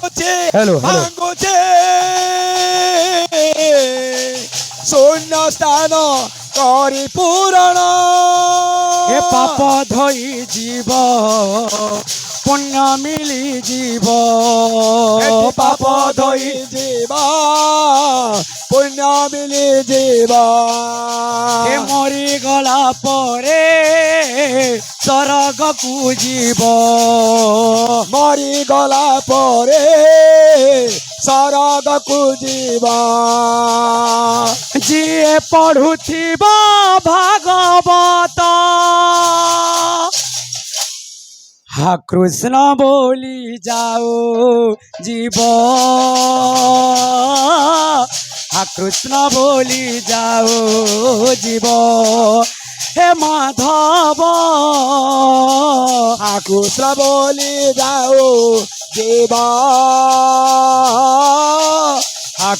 ভাঙুছে hello ভাঙুছে শূন্য স্থান করি পূরণ এ পাপ ধই জীব পুণ্য মিলি জীব পাপ ধই জীব পুণ্য মিলি জীব এ মরি গলা পরে স্বর্গকু জীব মরি গলা পরে স্বর্গকু জীব ଯିଏ ପଢୁଥିବ ଭାଗବତ হা কৃষ্ণ বলি যাও জীব হা কৃষ্ণ বলি যাও জীব হে মাধব কৃষ্ণ বলি যাও জীব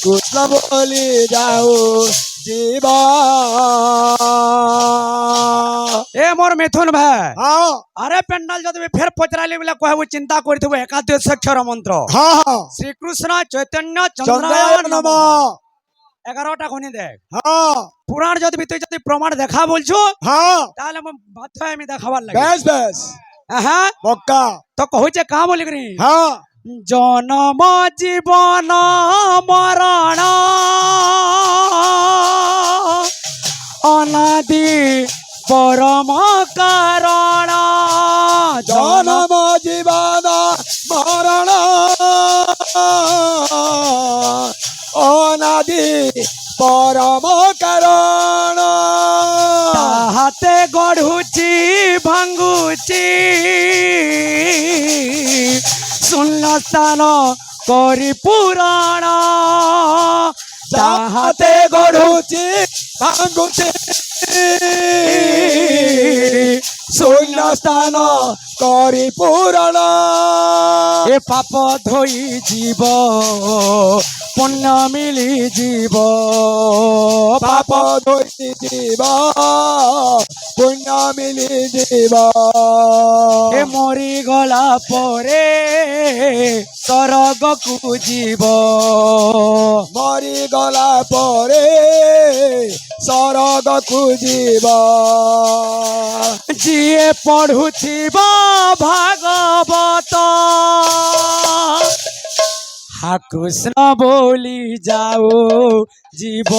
কৃষ্ণ বলি যাও জীব এ মোর মিথুন ভাই হ্যাঁ আরে পেন্ডাল যদি ফের পচরালি বলে কহবু চিন্তা করিথিব একাদশ অক্ষর মন্ত্র হ্যাঁ শ্রীকৃষ্ণ চৈতন্য চন্দ্রায় চন্দ্রায় নম নমঃ 11টা খনি দেখ হ্যাঁ পুরাণ যদি তুই যদি প্রমাণ দেখা বলছো হ্যাঁ তাহলে আমি বাধ্য হয়ে আমি দেখাবার লাগে বেশ বেশ হ্যাঁ মক্কা তো কহুছে কা বলি করি হ্যাঁ জনম জীবন মরণ অনাদি পরম কারণ জনম জীবন মরণ অনাদি পরম কারণ তাহাতে গড়ুছি ভাঙ্গুছি শূন্য স্থান করি পুরাণ যাহাতে গড়ুছি ভাঙুছি শূন্য স্থান করি পূরণ এ পাপ ধই জীব পুণ্য মিলি জীব পাপ ধরি জীব পুণ্য মিলি জীব এ মরি গলা পরে স্বর্গকু জীব মরি গলা পরে স্বর্গকু জীব ଯିଏ ପଢୁଥିବ ଭାଗବତ হা কৃষ্ণ বলি যাও জীব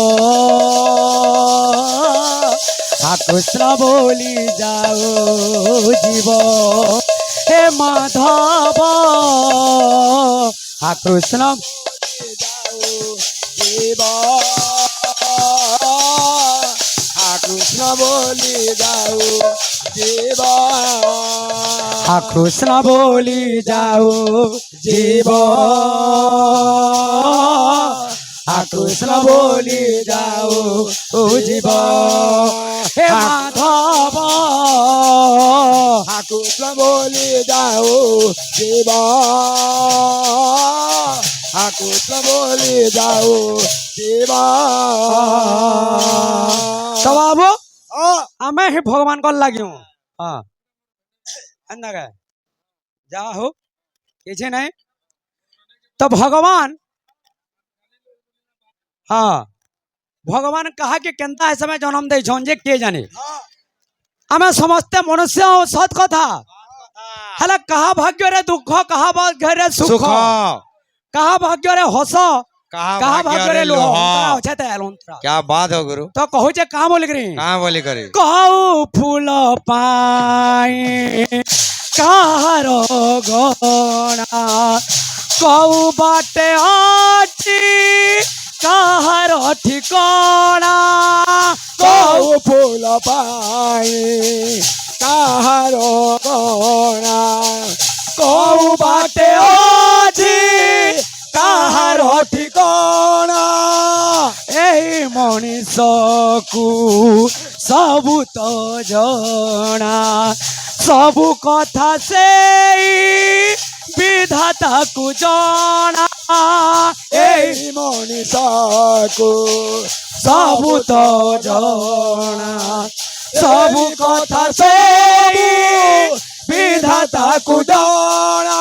হা কৃষ্ণ বলি যাও জীব হে মাধব হা কৃষ্ণ জীব কৃষ্ণ বলি যাও জীব হা কৃষ্ণ বলি যাও জীব হা কৃষ্ণ বলি যাও জীব হে মাধব কৃষ্ণ বলি যাও জীব কৃষ্ণ বলি যাও জীব তো বাবু আমি হি ভগবান কর লাগিও হ্যাঁ এন্দাকে যা হো কিছু নাই তো ভগবান হ্যাঁ ভগবান কাহা के केनता है समय जन्म दे जे के जाने आमे समस्ते मनुष्य सत कथा हला कहा भाग्य रे दुख कहा भाग्य रे सुख कहा भाग्य रे हस कहा भाग्य रे लोह अच्छे ते अलंतरा क्या बात है गुरु तो कहू जे कहां बोली करी कहाँ बोली करी कहू फूल पाई कार गणा कहू बाटे आची কাহার ঠিকনা কৌ ফুল পাই কাহার গণা কৌ বাটে আজি কাহার ঠিকনা এই মଣିষকু সবু তো জনা সবু কথা সেই বিধাতাকু জনা এই মনিষকু সবু তো জনা সবু কথা সেই বিধাতাকু জনা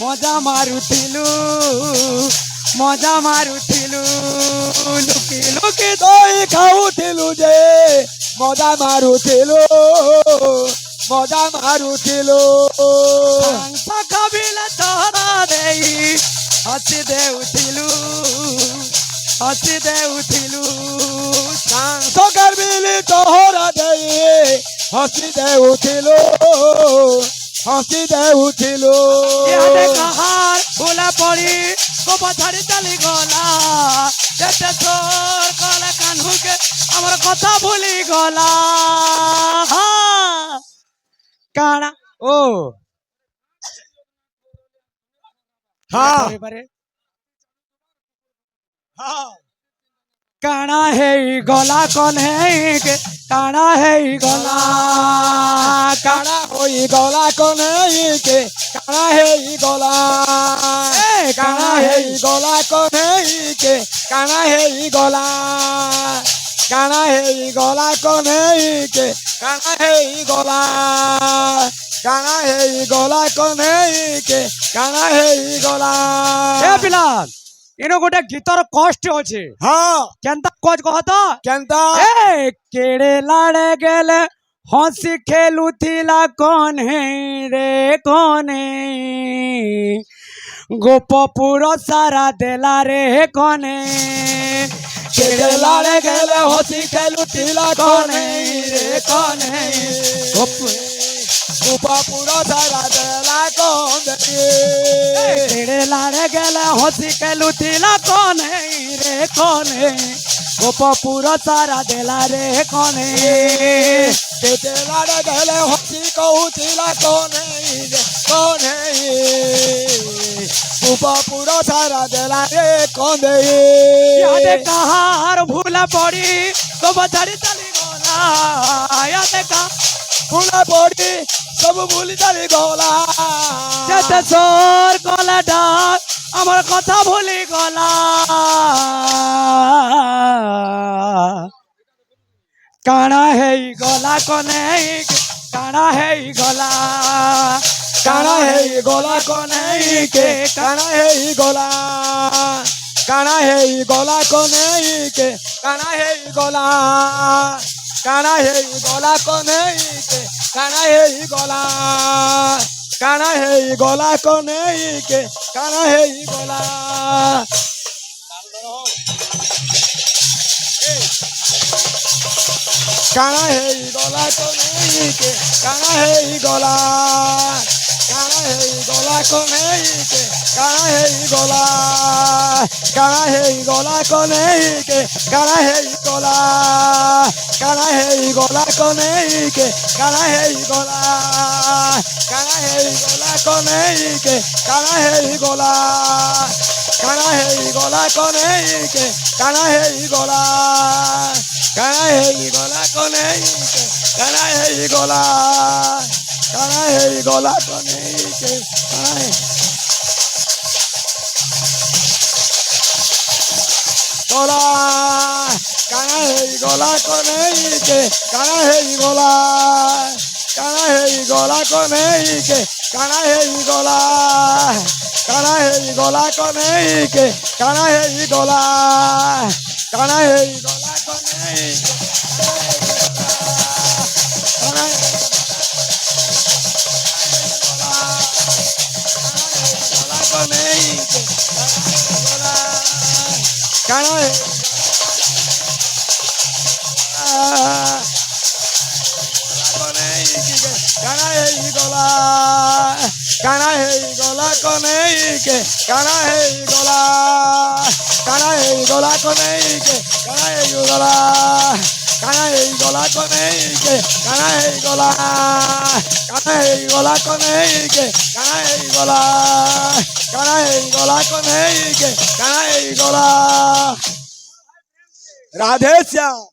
মজা মারুথিলু মজা মারুথিলু লুকি লুকি দই খাউଥିଲୁ ଯେ ମଜା ମାରୁଥିଲୁ ମଜା ମାରୁଥିଲୁ ମାଂସ ଖାବିଲେ ତୋରା ଦେଇ ହସି ଦେଉଥିଲୁ ହସି ଦେଉଥିଲୁ ମାଂସ ଖାଇବିଲି ତୋହରା ଦେଇ ହସି ଦେଉଥିଲୁ ହସି ଦେଉଥିଲୁ ଇଆଡେ କାହାର ଫୁଲା ପଡି ଗୋପ ଛାଡି ଚାଲି ଗଲା ଯେତେ ସୋର କଲେ କାହ୍ନୁକେ ଆମର କଥା ଭୁଲି ଗଲା କାଣା ଓ ହଁ ପାରେ ହଁ କାଣା ହେଇଗଲା କହ୍ନେଇକେ କାଣା ହେଇଗଲା କାଣା ହୋଇଗଲା କହ୍ନେଇକେ କାଣା ହେଇଗଲା କାଣା ହେଇଗଲା କହ୍ନେଇକେ କାଣା ହେଇଗଲା କାଣା ହେଇଗଲା କହ୍ନେଇକେ କାଣା ହେଇଗଲା କାଣା ହେଇଗଲା କହ୍ନେଇକେ କାଣା ହେଇଗଲା ଏ ପିଲା ଇନ ଗୋଟେ ଗୀତର କଷ୍ଟ ଅଛି ହଁ କେନ୍ତା କଜ କହ ତ କେନ୍ତା ଏ କେଡେ ଲାଡେ ଗେଲେ ହସି ଖେଲୁଥିଲା କହ୍ନେଇ ରେ କହ୍ନେଇ ଗୋପପୁର ସାରା ଦେଲା ରେ କହ୍ନେଇ କେଡେ ଲାଡେ ଗେଲେ ହସି ଖେଲୁଥିଲା କହ୍ନେଇ ରେ କହ୍ନେଇ ଗୋପପୁର ସାରା ଦେଲା କହ୍ନେଇ କେଡେ ଲାଡେ ଗେଲେ ହସି ଖେଲୁଥିଲା କହ୍ନେଇ ରେ କହ୍ନେଇ ଗୋପପୁର ସାରା ଦେଲା ରେ କହ୍ନେଇ କେତେ ଲାଡେ ଗେଲେ ହସି କହୁଥିଲା କହ୍ନେଇ ରେ କହ୍ନେଇ ଗୋପପୁର ସାରା ଦେଲା ରେ କହ୍ନେଇ यादे कहार भूला पड़ी तो बचारी चली गोला यादे का ଭୁଲା ପଡି ସବୁ ଭୁଲି ଚାଲି ଗଲା जेते सोर कोला डाक हमर कथा भूली गोला काना है गोला कोने काना है गोला କାଣା ହେଇଗଲା କହ୍ନେଇକେ କାଣା ହେଇଗଲା କାଣା ହେଇଗଲା କହ୍ନେଇକେ କାଣା ହେଇଗଲା କାଣା ହେଇଗଲା କହ୍ନେଇକେ କାଣା ହେଇଗଲା କାଣା ହେଇଗଲା କହ୍ନେଇକେ କାଣା ହେଇଗଲା କାଣା ହେଇଗଲା କହ୍ନେଇକେ କାଣା ହେଇଗଲା କାଣା ହେଇଗଲା କହ୍ନେଇକେ କାଣା ହେଇଗଲା କାଣା ହେଇଗଲା କହ୍ନେଇକେ କାଣା ହେଇଗଲା କାଣା ହେଇଗଲା କହ୍ନେଇକେ କାଣା ହେଇଗଲା କାଣା ହେଇଗଲା କହ୍ନେଇକେ କାଣା ହେଇଗଲା କାଣା ହେଇଗଲା କହ୍ନେଇକେ କାଣା ହେଇଗଲା କାଣା ହେଇଗଲା କହ୍ନେଇକେ କାଣା ହେଇଗଲା କାଣା ହେଇଗଲା କହ୍ନେଇକେ କାଣା ଗଲା କାଣା ହେଇଗଲା କହ୍ନେଇକେ କାଣା ହେଇଗଲା କାଣା ହେଇଗଲା କହ୍ନେଇକେ କାଣା ହେଇଗଲା କାଣା ହେଇଗଲା କହ୍ନେଇକେ କାଣା ହେଇଗଲା କାଣା ହେଇଗଲା କହ୍ନେଇକେ କାଣା କହ୍ନେଇକେ କାଣା କାଣା ହେଇଗଲା କାଣା ହେଇଗଲା କହ୍ନେଇକେ କାଣା ହେଇଗଲା କାଣା ହେଇଗଲା କହ୍ନେଇକେ କାଣା ହେଇଗଲା କାଣା ହେଇଗଲା କହ୍ନେଇକେ କାଣା ହେଇଗଲା କାଣା ହେଇଗଲା କହ୍ନେଇକେ କାଣା ହେଇଗଲା କାଣା ହେଇଗଲା କହ୍ନେଇକେ କାଣା ହେଇଗଲା ରାଧେ ଶ୍ୟାମ।